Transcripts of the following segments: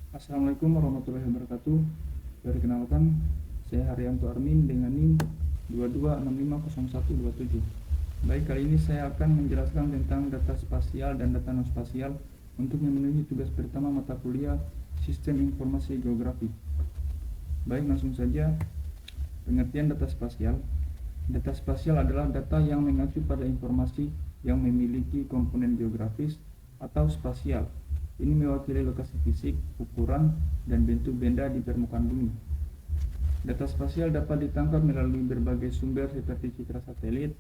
Assalamualaikum warahmatullahi wabarakatuh. Perkenalkan, saya Haryanto Armin dengan NIM 22650127. Baik, kali ini saya akan menjelaskan tentang data spasial dan data non-spasial untuk memenuhi tugas pertama mata kuliah Sistem Informasi Geografi. Baik, langsung saja. Pengertian data spasial. Data spasial adalah data yang mengacu pada informasi yang memiliki komponen geografis atau spasial. Ini mewakili lokasi fisik, ukuran, dan bentuk benda di permukaan bumi. Data spasial dapat ditangkap melalui berbagai sumber seperti citra satelit,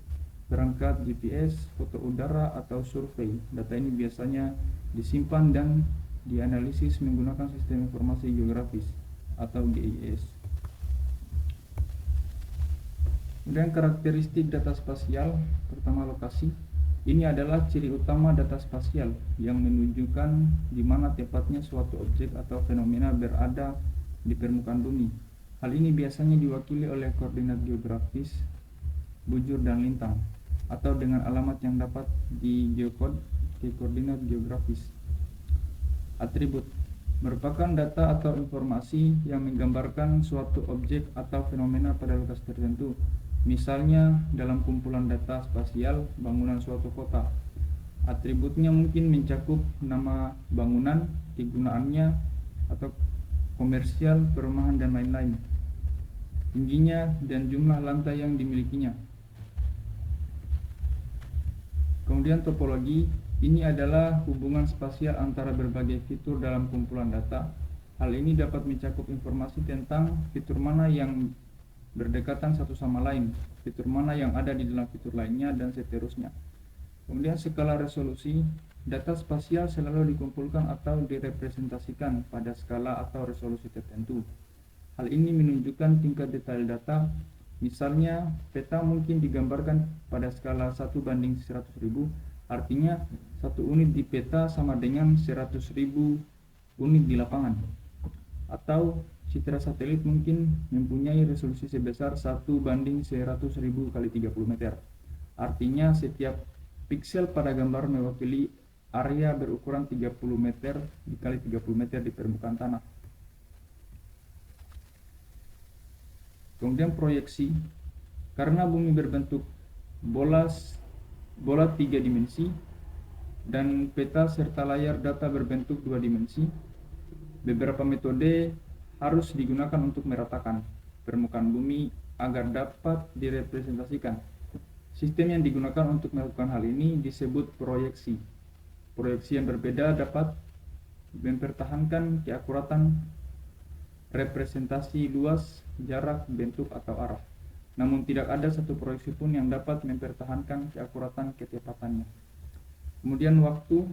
perangkat GPS, foto udara, atau survei. Data ini biasanya disimpan dan dianalisis menggunakan sistem informasi geografis atau GIS. Kemudian karakteristik data spasial, pertama lokasi. Ini adalah ciri utama data spasial yang menunjukkan di mana tepatnya suatu objek atau fenomena berada di permukaan bumi. Hal ini biasanya diwakili oleh koordinat geografis, bujur dan lintang, atau dengan alamat yang dapat di geokod ke koordinat geografis. Atribut merupakan data atau informasi yang menggambarkan suatu objek atau fenomena pada lokasi tertentu. Misalnya dalam kumpulan data spasial bangunan suatu kota. Atributnya mungkin mencakup nama bangunan, kegunaannya, atau komersial, perumahan, dan lain-lain. Tingginya dan jumlah lantai yang dimilikinya. Kemudian topologi, ini adalah hubungan spasial antara berbagai fitur dalam kumpulan data. Hal ini dapat mencakup informasi tentang fitur mana yang berdekatan satu sama lain, fitur mana yang ada di dalam fitur lainnya, dan seterusnya. Kemudian skala resolusi, data spasial selalu dikumpulkan atau direpresentasikan pada skala atau resolusi tertentu. Hal ini menunjukkan tingkat detail data. Misalnya, peta mungkin digambarkan pada skala 1:100.000, artinya 1 unit di peta sama dengan 100.000 unit di lapangan. Atau citra satelit mungkin mempunyai resolusi sebesar 1:100.000 kali 30 meter. Artinya setiap piksel pada gambar mewakili area berukuran 30 meter dikali 30 meter di permukaan tanah. Kemudian proyeksi, karena bumi berbentuk bola 3 dimensi dan peta serta layar data berbentuk 2 dimensi, beberapa metode harus digunakan untuk meratakan permukaan bumi agar dapat direpresentasikan. Sistem yang digunakan untuk melakukan hal ini disebut proyeksi. Proyeksi yang berbeda dapat mempertahankan keakuratan representasi luas, jarak, bentuk, atau arah. Namun tidak ada satu proyeksi pun yang dapat mempertahankan keakuratan ketepatannya. Kemudian waktu.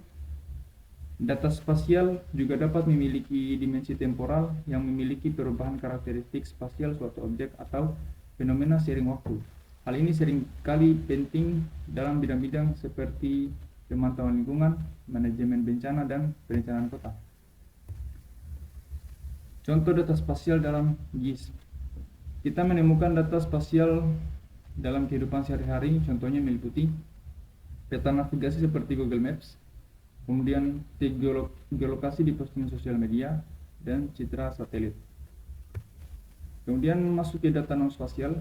Data spasial juga dapat memiliki dimensi temporal yang memiliki perubahan karakteristik spasial suatu objek atau fenomena seiring waktu. Hal ini seringkali penting dalam bidang-bidang seperti pemantauan lingkungan, manajemen bencana, dan perencanaan kota. Contoh data spasial dalam GIS. Kita menemukan data spasial dalam kehidupan sehari-hari, contohnya meliputi peta navigasi seperti Google Maps, kemudian geolokasi di postingan sosial media, dan citra satelit. Kemudian masuk ke data non-spasial.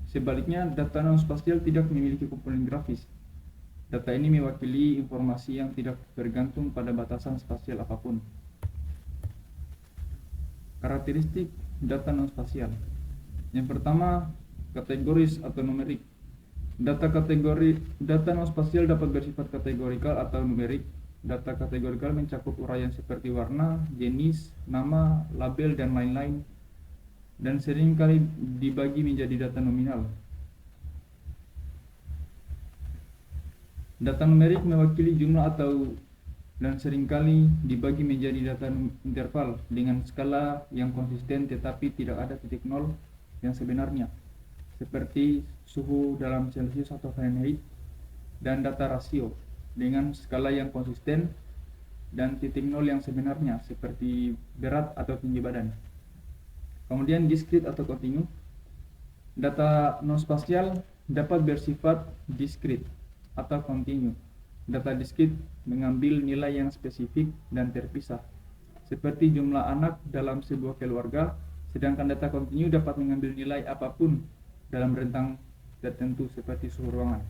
Sebaliknya, data non-spasial tidak memiliki komponen grafis. Data ini mewakili informasi yang tidak bergantung pada batasan spasial apapun. Karakteristik data non-spasial. Yang pertama, kategoris atau numerik. Data non-spasial dapat bersifat kategorikal atau numerik. Data kategorikal mencakup uraian seperti warna, jenis, nama, label, dan lain-lain, dan seringkali dibagi menjadi data nominal. Data numerik mewakili jumlah dan seringkali dibagi menjadi data interval dengan skala yang konsisten tetapi tidak ada titik nol yang sebenarnya, seperti suhu dalam Celcius atau Fahrenheit, dan data rasio dengan skala yang konsisten dan titik nol yang sebenarnya, seperti berat atau tinggi badan. Kemudian diskrit atau kontinu. Data non-spasial dapat bersifat diskrit atau kontinu. Data diskrit mengambil nilai yang spesifik dan terpisah. seperti jumlah anak dalam sebuah keluarga, sedangkan data kontinu dapat mengambil nilai apapun dalam rentang tertentu seperti suhu ruangan.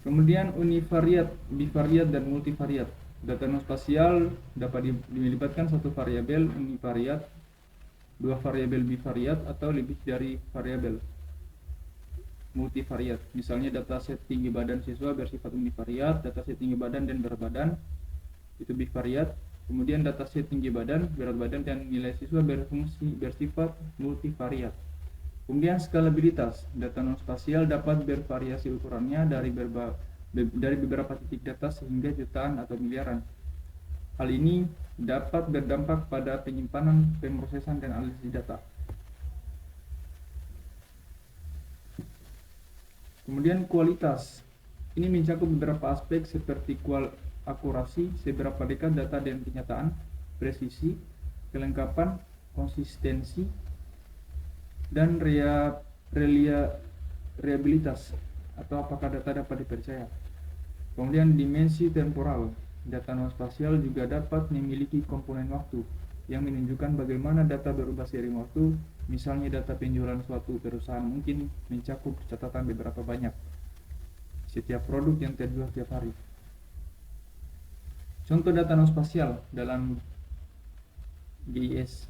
Kemudian univariat, bivariat, dan multivariat. Data non-spasial dapat dilibatkan satu variabel univariat, dua variabel bivariat, atau lebih dari variabel multivariat. Misalnya dataset tinggi badan siswa bersifat univariat, dataset tinggi badan dan berat badan itu bivariat. Kemudian dataset tinggi badan, berat badan, dan nilai siswa bersifat multivariat. Kemudian skalabilitas. Data non-spasial dapat bervariasi ukurannya dari beberapa titik data sehingga jutaan atau miliaran. Hal ini dapat berdampak pada penyimpanan, pemrosesan, dan analisis data. Kemudian kualitas. Ini mencakup beberapa aspek seperti akurasi, seberapa dekat data dengan kenyataan, presisi, kelengkapan, konsistensi, dan reliabilitas atau apakah data dapat dipercaya. Kemudian dimensi temporal. Data non-spasial juga dapat memiliki komponen waktu yang menunjukkan bagaimana data berubah seiring waktu. Misalnya data penjualan suatu perusahaan mungkin mencakup catatan beberapa banyak setiap produk yang terjual tiap hari. Contoh data non-spasial dalam GIS.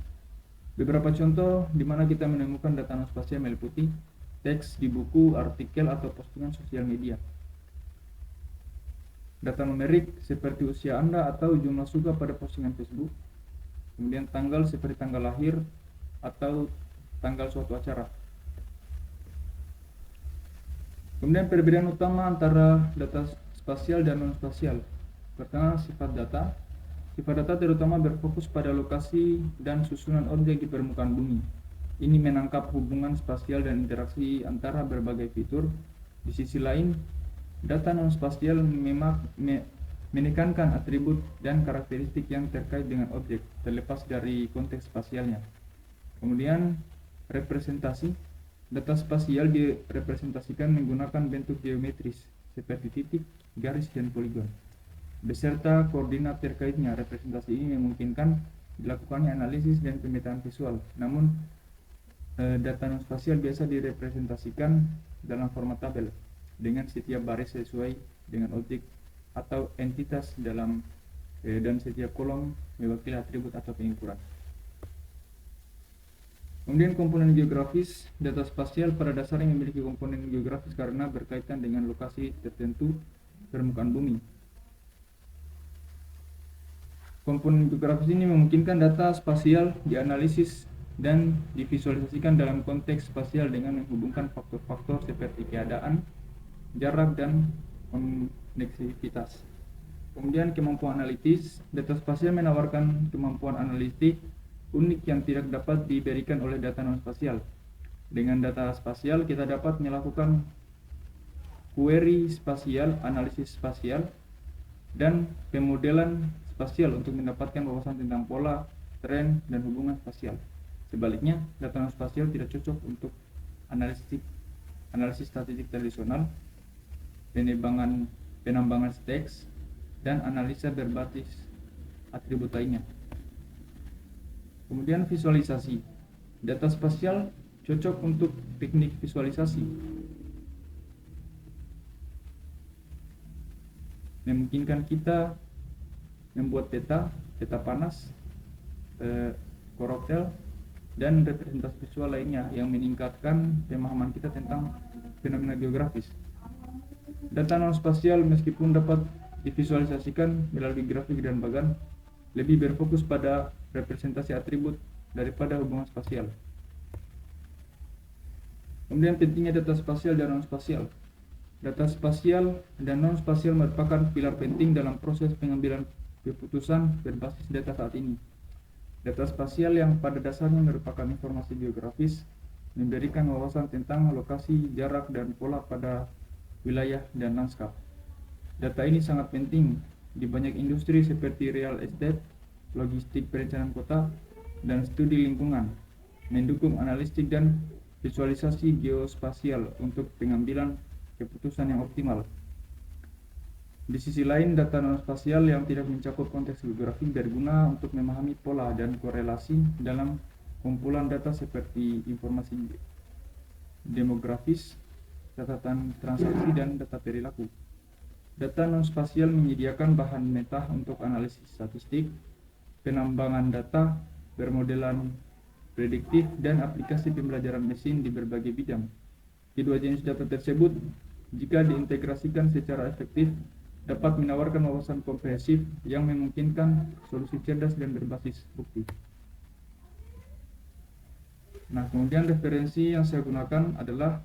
Beberapa contoh di mana kita menemukan data non-spasial meliputi teks di buku, artikel, atau postingan sosial media. Data numerik seperti usia Anda atau jumlah suka pada postingan Facebook. Kemudian tanggal seperti tanggal lahir atau tanggal suatu acara. Kemudian perbedaan utama antara data spasial dan non-spasial. Pertama, sifat data. Sifat data terutama berfokus pada lokasi dan susunan objek di permukaan bumi. Ini menangkap hubungan spasial dan interaksi antara berbagai fitur. Di sisi lain, data non-spasial menekankan atribut dan karakteristik yang terkait dengan objek, terlepas dari konteks spasialnya. Kemudian, representasi. Data spasial direpresentasikan menggunakan bentuk geometris seperti titik, garis, dan poligon beserta koordinat terkaitnya. Representasi ini memungkinkan dilakukannya analisis dan pemetaan visual. Namun data non-spasial biasa direpresentasikan dalam format tabel dengan setiap baris sesuai dengan objek atau entitas dalam dan setiap kolom mewakili atribut atau pengukuran. Kemudian komponen geografis. Data spasial pada dasarnya memiliki komponen geografis karena berkaitan dengan lokasi tertentu permukaan bumi. Komponen geografis ini memungkinkan data spasial dianalisis dan divisualisasikan dalam konteks spasial dengan menghubungkan faktor-faktor seperti keadaan, jarak, dan koneksivitas. Kemudian kemampuan analitis. Data spasial menawarkan kemampuan analitik unik yang tidak dapat diberikan oleh data non-spasial. Dengan data spasial kita dapat melakukan query spasial, analisis spasial, dan pemodelan spasial untuk mendapatkan wawasan tentang pola, tren, dan hubungan spasial. Sebaliknya, data non-spasial tidak cocok untuk analisis statistik tradisional, penambangan teks, dan analisa berbasis atribut lainnya. Kemudian visualisasi. Data spasial cocok untuk teknik visualisasi. Memungkinkan kita membuat peta panas, korektel, dan representasi visual lainnya yang meningkatkan pemahaman kita tentang fenomena geografis. Data non-spasial meskipun dapat divisualisasikan melalui grafik dan bagan, lebih berfokus pada representasi atribut daripada hubungan spasial. Kemudian pentingnya data spasial dan non-spasial. Data spasial dan non-spasial merupakan pilar penting dalam proses pengambilan keputusan berbasis data saat ini. Data spasial yang pada dasarnya merupakan informasi geografis memberikan wawasan tentang lokasi, jarak, dan pola pada wilayah dan lanskap. Data ini sangat penting di banyak industri seperti real estate, logistik perencanaan kota, dan studi lingkungan, mendukung analitik dan visualisasi geospasial untuk pengambilan keputusan yang optimal. Di sisi lain, data non-spasial yang tidak mencakup konteks geografi berguna untuk memahami pola dan korelasi dalam kumpulan data seperti informasi demografis, catatan transaksi, dan data perilaku. Data non-spasial menyediakan bahan meta untuk analisis statistik, penambangan data, permodelan prediktif, dan aplikasi pembelajaran mesin di berbagai bidang. Kedua jenis data tersebut, jika diintegrasikan secara efektif, dapat menawarkan wawasan komprehensif yang memungkinkan solusi cerdas dan berbasis bukti. Nah, kemudian referensi yang saya gunakan adalah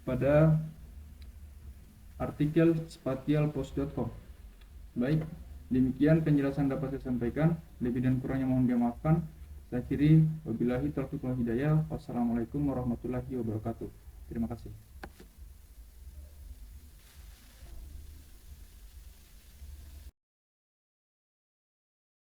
pada artikel spatialpost.com. Baik, demikian penjelasan dapat saya sampaikan. Lebih dan kurangnya mohon dimaafkan. Saya akhiri, wabillahi taufiq wal hidayah. Wassalamualaikum warahmatullahi wabarakatuh. Terima kasih.